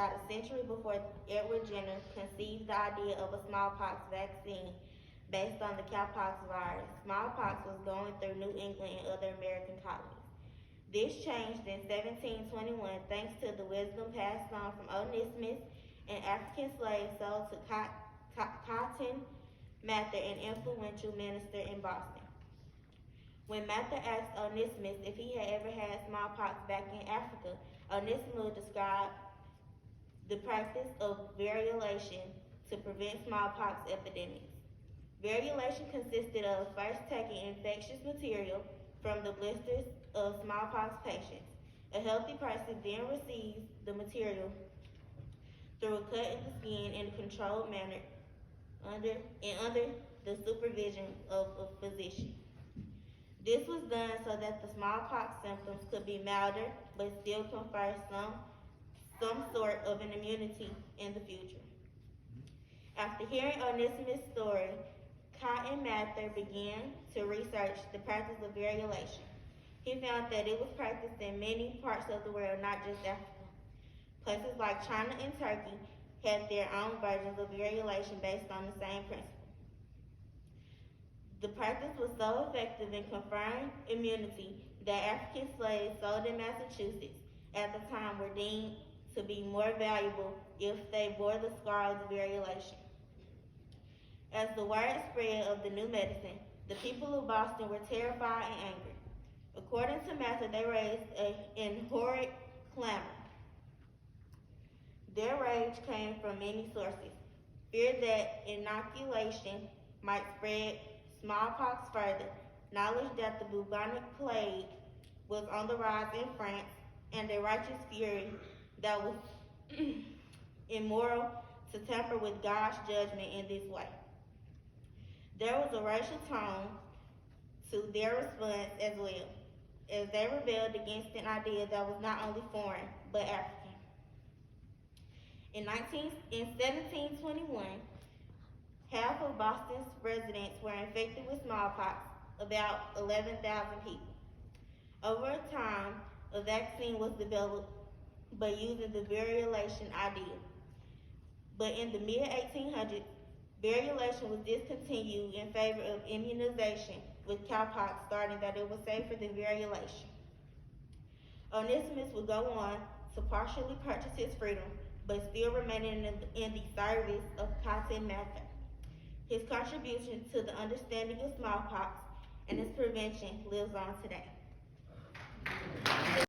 about a century before Edward Jenner conceived the idea of a smallpox vaccine based on the cowpox virus. Smallpox was going through New England and other American colonies. This changed in 1721 thanks to the wisdom passed on from Onesimus, an African slave sold to Cotton Mather, an influential minister in Boston. When Mather asked Onesimus if he had ever had smallpox back in Africa, Onesimus described the practice of variolation to prevent smallpox epidemics. Variolation consisted of first taking infectious material from the blisters of smallpox patients. A healthy person then receives the material through a cut in the skin in a controlled manner under the supervision of a physician. This was done so that the smallpox symptoms could be milder but still confer some sort of an immunity in the future. After hearing Onesimus' story, Cotton Mather began to research the practice of variolation. He found that it was practiced in many parts of the world, not just Africa. Places like China and Turkey had their own versions of variolation based on the same principle. The practice was so effective in conferring immunity that African slaves sold in Massachusetts at the time were deemed to be more valuable if they bore the scars of variolation. As the word spread of the new medicine, the people of Boston were terrified and angry. According to Mather, they raised an horrid clamor. Their rage came from many sources. Fear that inoculation might spread smallpox further, knowledge that the bubonic plague was on the rise in France, and a righteous fury that was immoral to tamper with God's judgment in this way. There was a racial tone to their response as well, as they rebelled against an idea that was not only foreign, but African. In 1721, half of Boston's residents were infected with smallpox, about 11,000 people. Over time, a vaccine was developed by using the variolation idea. But in the mid-1800s, variolation was discontinued in favor of immunization, with cowpox starting that it was safer than variolation. Onesimus would go on to partially purchase his freedom, but still remaining in the service of Cotton Mather. His contribution to the understanding of smallpox and its prevention lives on today.